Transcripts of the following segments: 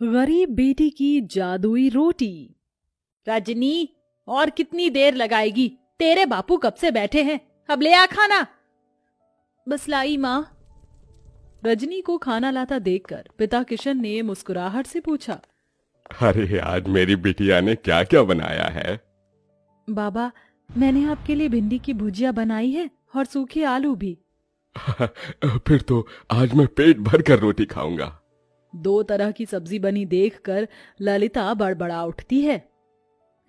गरीब बेटी की जादुई रोटी। रजनी, और कितनी देर लगाएगी? तेरे बापू कब से बैठे हैं, अब ले आ खाना। बस लाई माँ। रजनी को खाना लाता देखकर पिता किशन ने मुस्कुराहट से पूछा, अरे आज मेरी बिटिया ने क्या क्या बनाया है? बाबा, मैंने आपके लिए भिंडी की भुजिया बनाई है और सूखे आलू भी। फिर तो आज मैं पेट भर कर रोटी खाऊंगा। 2 तरह की सब्जी बनी देखकर ललिता बड़बड़ा उठती है।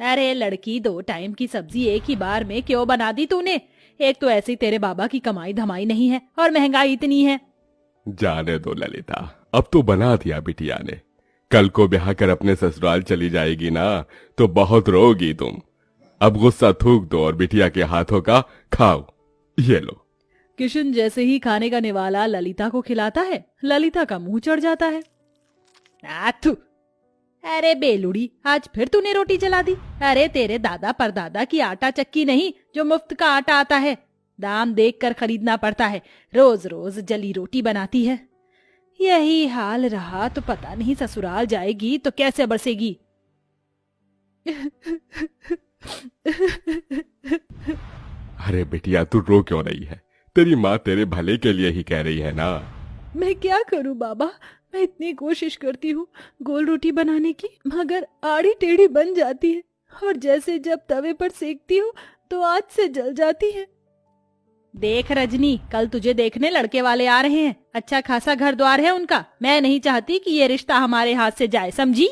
अरे लड़की, 2 टाइम की सब्जी एक ही बार में क्यों बना दी तूने? एक तो ऐसी तेरे बाबा की कमाई धमाई नहीं है और महंगाई इतनी है। जाने दो ललिता, अब तो बना दिया बिटिया ने। कल को ब्याह कर अपने ससुराल चली जाएगी ना, तो बहुत रोगी तुम। अब गुस्सा थूक दो और बिटिया के हाथों का खाओ। ये लो। किशन जैसे ही खाने का निवाला ललिता को खिलाता है, ललिता का मुंह चढ़ जाता है। आथू! अरे बेलुड़ी, आज फिर तूने रोटी जला दी। अरे तेरे दादा परदादा की आटा चक्की नहीं जो मुफ्त का आटा आता है, दाम देखकर खरीदना पड़ता है। रोज रोज जली रोटी बनाती है। यही हाल रहा तो पता नहीं ससुराल जाएगी तो कैसे बरसेगी। अरे बिटिया, तू रो क्यों रही है? तेरी माँ तेरे भले के लिए ही कह रही है ना। मैं क्या करूं बाबा, मैं इतनी कोशिश करती हूँ गोल रोटी बनाने की, मगर आड़ी टेढ़ी बन जाती है और जैसे जब तवे पर सेकती हूँ तो आँच से जल जाती है। देख रजनी, कल तुझे देखने लड़के वाले आ रहे हैं। अच्छा खासा घर द्वार है उनका। मैं नहीं चाहती कि ये रिश्ता हमारे हाथ से जाए, समझी?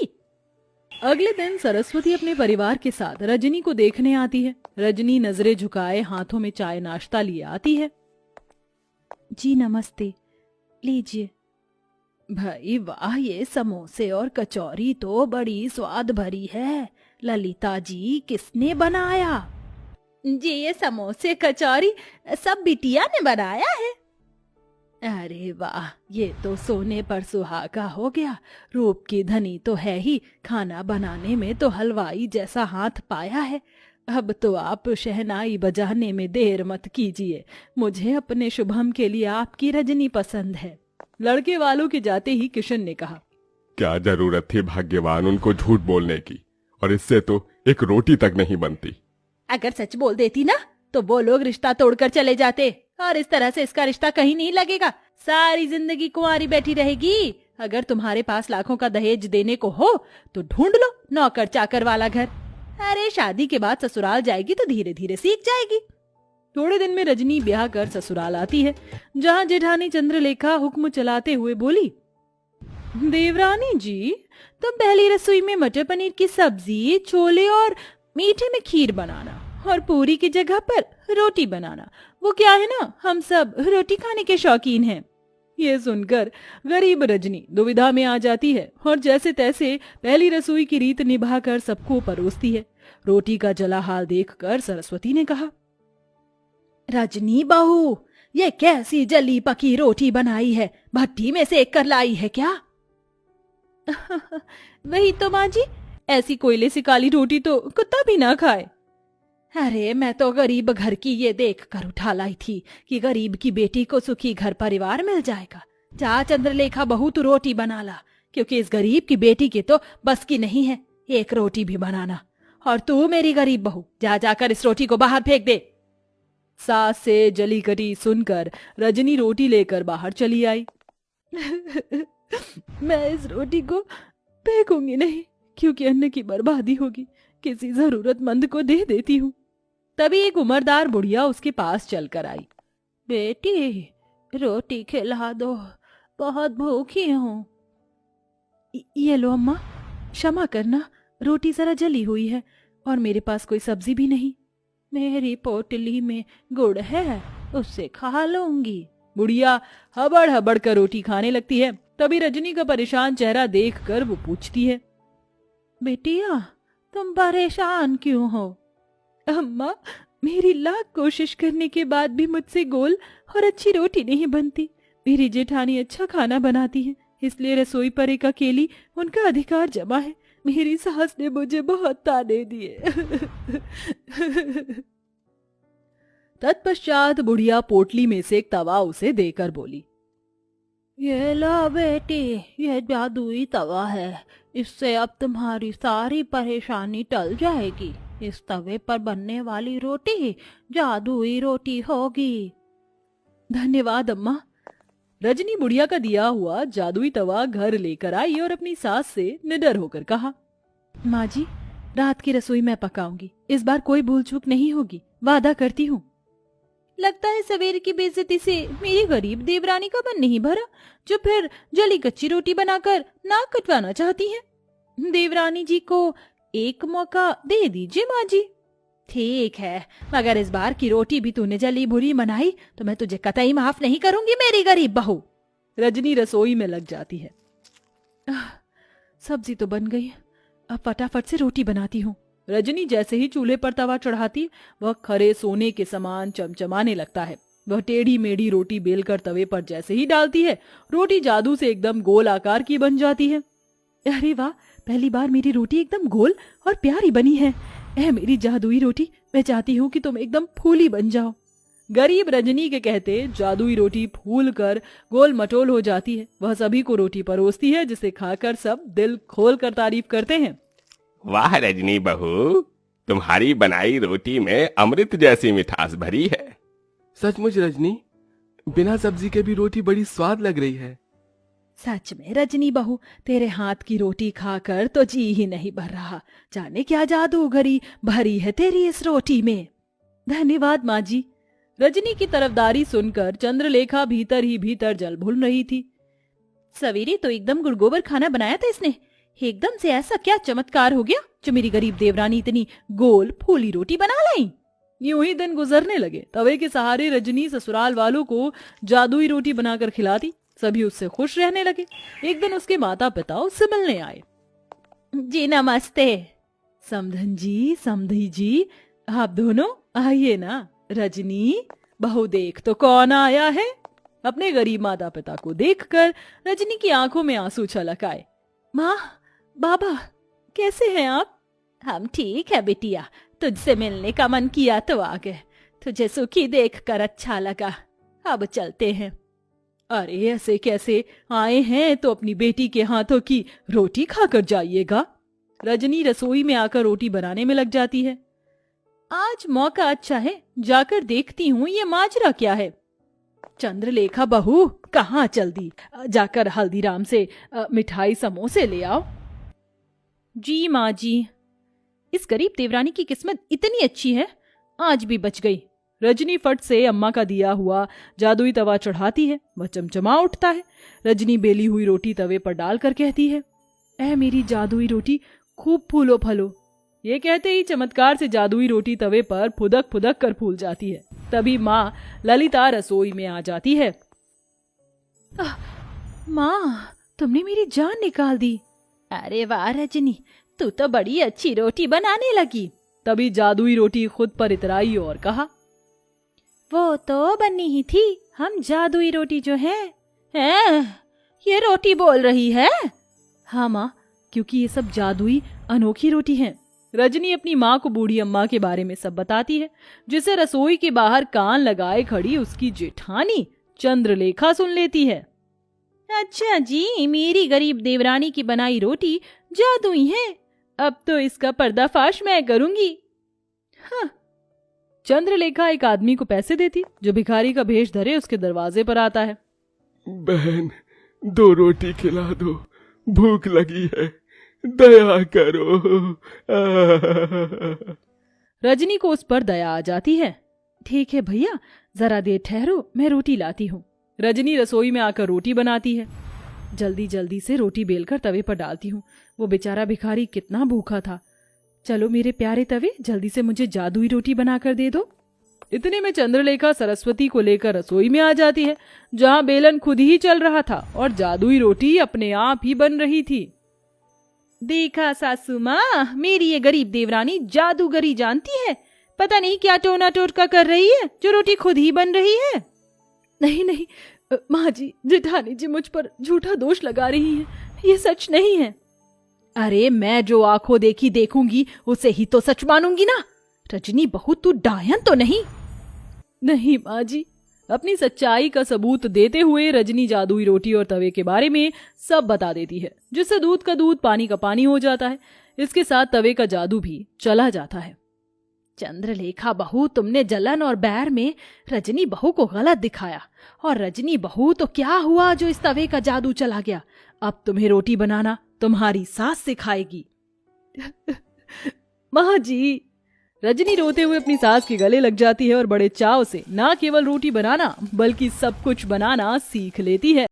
अगले दिन सरस्वती अपने परिवार के साथ रजनी को देखने आती है। रजनी नजरें झुकाए हाथों में चाय नाश्ता लिए आती है। जी नमस्ते, लीजिए। भाई वाह, ये समोसे और कचौरी तो बड़ी स्वाद भरी है। ललिता जी, किसने बनाया? जी ये समोसे कचौरी सब बिटिया ने बनाया है। अरे वाह, ये तो सोने पर सुहागा हो गया। रूप की धनी तो है ही, खाना बनाने में तो हलवाई जैसा हाथ पाया है। अब तो आप शहनाई बजाने में देर मत कीजिए। मुझे अपने शुभम के लिए आपकी रजनी पसंद है। लड़के वालों के जाते ही किशन ने कहा, क्या जरूरत थी भाग्यवान उनको झूठ बोलने की, और इससे तो एक रोटी तक नहीं बनती। अगर सच बोल देती ना तो वो लोग रिश्ता तोड़कर चले जाते, और इस तरह से इसका रिश्ता कहीं नहीं लगेगा। सारी जिंदगी कुंवारी बैठी रहेगी। अगर तुम्हारे पास लाखों का दहेज देने को हो तो ढूंढ लो नौकर चाकर वाला घर। अरे शादी के बाद ससुराल जाएगी तो धीरे धीरे सीख जाएगी। थोड़े दिन में रजनी ब्याह कर ससुराल आती है, जहाँ जेठानी चंद्रलेखा हुक्म चलाते हुए बोली, देवरानी जी, तुम पहली रसोई में मटर पनीर की सब्जी, छोले और मीठे में खीर बनाना, और पूरी की जगह पर रोटी बनाना। वो क्या है ना, हम सब रोटी खाने के शौकीन हैं। ये सुनकर गरीब रजनी दुविधा में आ जाती है और जैसे तैसे पहली रसोई की रीत निभाकर सबको परोसती है। रोटी का जला हाल देखकर सरस्वती ने कहा, रजनी बहू, ये कैसी जली पकी रोटी बनाई है? भट्टी में सेक कर लाई है क्या? वही तो माँ जी, ऐसी कोयले से काली रोटी तो कुत्ता भी ना खाए। अरे मैं तो गरीब घर की ये देख कर उठा लाई थी कि गरीब की बेटी को सुखी घर परिवार मिल जाएगा। जा चंद्रलेखा बहू, तू रोटी बना ला, क्योंकि इस गरीब की बेटी की तो बस की नहीं है एक रोटी भी बनाना। और तू मेरी गरीब बहू, जा जाकर इस रोटी को बाहर फेंक दे। सास से जली कटी सुनकर रजनी रोटी लेकर बाहर चली आई। मैं इस रोटी को फेंकूंगी नहीं, क्योंकि अन्न की बर्बादी होगी। किसी जरूरतमंद को दे देती हूँ। तभी एक उम्रदार बुढ़िया उसके पास चलकर आई। बेटी, रोटी खिला दो, बहुत भूखी हूँ। ये लो अम्मा, क्षमा करना, रोटी जरा जली हुई है और मेरे पास कोई सब्जी भी नहीं। मेरी पोटली में गुड़ है, उससे खा लूंगी। बुढ़िया हबड़ हबड़ कर रोटी खाने लगती है। तभी रजनी का परेशान चेहरा देखकर वो पूछती है, बेटिया, तुम परेशान क्यों हो? अम्मा, मेरी लाख कोशिश करने के बाद भी मुझसे गोल और अच्छी रोटी नहीं बनती। मेरी जेठानी अच्छा खाना बनाती है, इसलिए रसोई पर एक अकेली उनका अधिकार जमा है। मेरी सास ने मुझे बहुत ताने दिए। तत्पश्चात बुढ़िया पोटली में से एक तवा उसे देकर बोली, ये लो बेटी, ये जादुई तवा है। इससे अब तुम्हारी सारी परेशानी टल जाएगी। इस तवे पर बनने वाली रोटी जादुई रोटी होगी। धन्यवाद अम्मा। रजनी बुढ़िया का दिया हुआ जादुई तवा घर लेकर आई और अपनी सास से निडर होकर कहा, माँ जी, रात की रसोई मैं पकाऊंगी। इस बार कोई भूल चूक नहीं होगी, वादा करती हूँ। लगता है सवेरे की बेइज्जती से मेरी गरीब देवरानी का मन नहीं भरा, जो फिर जली कच्ची रोटी बनाकर नाक कटवाना चाहती हैं। देवरानी जी को एक मौका दे दीजिए माँ जी। ठीक है, मगर इस बार की रोटी भी तूने जली बुरी बनाई तो मैं तुझे कतई माफ नहीं करूंगी मेरी गरीब बहू। रजनी रसोई में लग जाती है। सब्जी तो बन गई, अब फटाफट से रोटी बनाती हूँ। रजनी जैसे ही चूल्हे पर तवा चढ़ाती, वह खरे सोने के समान चमचमाने लगता है। वह टेढ़ी मेढ़ी रोटी बेलकर तवे पर जैसे ही डालती है, रोटी जादू से एकदम गोल आकार की बन जाती है। अरे वाह, पहली बार मेरी रोटी एकदम गोल और प्यारी बनी है। ऐ मेरी जादुई रोटी, मैं चाहती हूँ कि तुम एकदम फूली बन जाओ। गरीब रजनी के कहते जादुई रोटी फूल कर गोल मटोल हो जाती है। वह सभी को रोटी परोसती है, जिसे खाकर सब दिल खोल कर तारीफ करते हैं। वाह रजनी बहू, तुम्हारी बनाई रोटी में अमृत जैसी मिठास भरी है। सचमुच रजनी, बिना सब्जी के भी रोटी बड़ी स्वाद लग रही है। सच में रजनी बहू, तेरे हाथ की रोटी खाकर तो जी ही नहीं भर रहा। जाने क्या जादूगरी भरी है तेरी इस रोटी में। धन्यवाद माँ जी। रजनी की तरफदारी सुनकर चंद्रलेखा भीतर ही भीतर जल भूल रही थी। सवेरे तो एकदम गुड़गोबर खाना बनाया था इसने, एकदम से ऐसा क्या चमत्कार हो गया जो मेरी गरीब देवरानी इतनी गोल फूली रोटी बना लाई। यूं ही दिन गुजरने लगे। तवे के सहारे रजनी ससुराल वालों को जादुई रोटी बनाकर खिलाती। सभी उससे खुश रहने लगे। एक दिन उसके माता पिता उससे मिलने आए। जी नमस्ते। समधन जी, समधी जी, आप दोनों आइए ना। रजनी बहू, देख तो कौन आया है। अपने गरीब माता पिता को देखकर रजनी की आंखों में आंसू छलक आए। माँ, बाबा, कैसे हैं आप? हम ठीक है बिटिया, तुझसे मिलने का मन किया तो आ गए। तुझे सुखी देखकर अच्छा लगा, अब चलते हैं। अरे ऐसे कैसे आए हैं, तो अपनी बेटी के हाथों की रोटी खाकर जाइएगा। रजनी रसोई में आकर रोटी बनाने में लग जाती है। आज मौका अच्छा है, जाकर देखती हूँ ये माजरा क्या है। चंद्रलेखा बहू, कहाँ चल दी? जाकर हल्दीराम से मिठाई समोसे ले आओ। जी माँ जी। इस गरीब देवरानी की किस्मत इतनी अच्छी है, आज भी बच गई। रजनी फट से अम्मा का दिया हुआ जादुई तवा चढ़ाती है। वह चमचमा उठता है। रजनी बेली हुई रोटी तवे पर डालकर कहती है, ऐ मेरी जादुई रोटी, खूब फूलो फलो। ये कहते ही चमत्कार से जादुई रोटी तवे पर फुदक फुदक कर फूल जाती है। तभी माँ ललिता रसोई में आ जाती है। माँ, तुमने मेरी जान निकाल दी। अरे वाह रजनी, तू तो बड़ी अच्छी रोटी बनाने लगी। तभी जादुई रोटी खुद पर इतराई और कहा, वो तो बनी ही थी, हम जादुई रोटी जो है। ये रोटी बोल रही है? हाँ माँ, क्योंकि ये सब जादुई अनोखी रोटी है। रजनी अपनी माँ को बूढ़ी अम्मा के बारे में सब बताती है, जिसे रसोई के बाहर कान लगाए खड़ी उसकी जेठानी चंद्रलेखा सुन लेती है। अच्छा जी, मेरी गरीब देवरानी की बनाई रोटी जादुई है, अब तो इसका पर्दाफाश मैं करूंगी। हाँ। चंद्रलेखा एक आदमी को पैसे देती, जो भिखारी का भेष धरे उसके दरवाजे पर आता है। बहन, 2 रोटी खिला दो, भूख लगी है, दया करो। रजनी को उस पर दया आ जाती है। ठीक है भैया, जरा देर ठहरो, मैं रोटी लाती हूँ। रजनी रसोई में आकर रोटी बनाती है। जल्दी जल्दी से रोटी बेलकर तवे पर डालती हूँ। वो बेचारा भिखारी कितना भूखा था। चलो मेरे प्यारे तवे, जल्दी से मुझे जादुई रोटी बनाकर दे दो। इतने में चंद्रलेखा सरस्वती को लेकर रसोई में आ जाती है, जहाँ बेलन खुद ही चल रहा था और जादुई रोटी अपने आप ही बन रही थी। देखा सासू माँ, मेरी ये गरीब देवरानी जादूगरी जानती है। पता नहीं क्या टोना टोटका कर रही है, जो रोटी खुद ही बन रही है। नहीं नहीं माँ जी, जेठानी जी मुझ पर झूठा दोष लगा रही हैं, ये सच नहीं है। अरे मैं जो आंखों देखी देखूंगी उसे ही तो सच मानूंगी ना। रजनी बहू, तू डायन तो नहीं? नहीं माँ जी, अपनी सच्चाई का सबूत देते हुए रजनी जादुई रोटी और तवे के बारे में सब बता देती है, जिससे दूध का दूध पानी का पानी हो जाता है। इसके साथ तवे का जादू भी चला जाता है। चंद्रलेखा बहू, तुमने जलन और बैर में रजनी बहू को गलत दिखाया, और रजनी बहू तो क्या हुआ जो इस तवे का जादू चला गया। अब तुम्हें रोटी बनाना तुम्हारी सास सिखाएगी। माँ जी, रजनी रोते हुए अपनी सास के गले लग जाती है और बड़े चाव से ना केवल रोटी बनाना बल्कि सब कुछ बनाना सीख लेती है।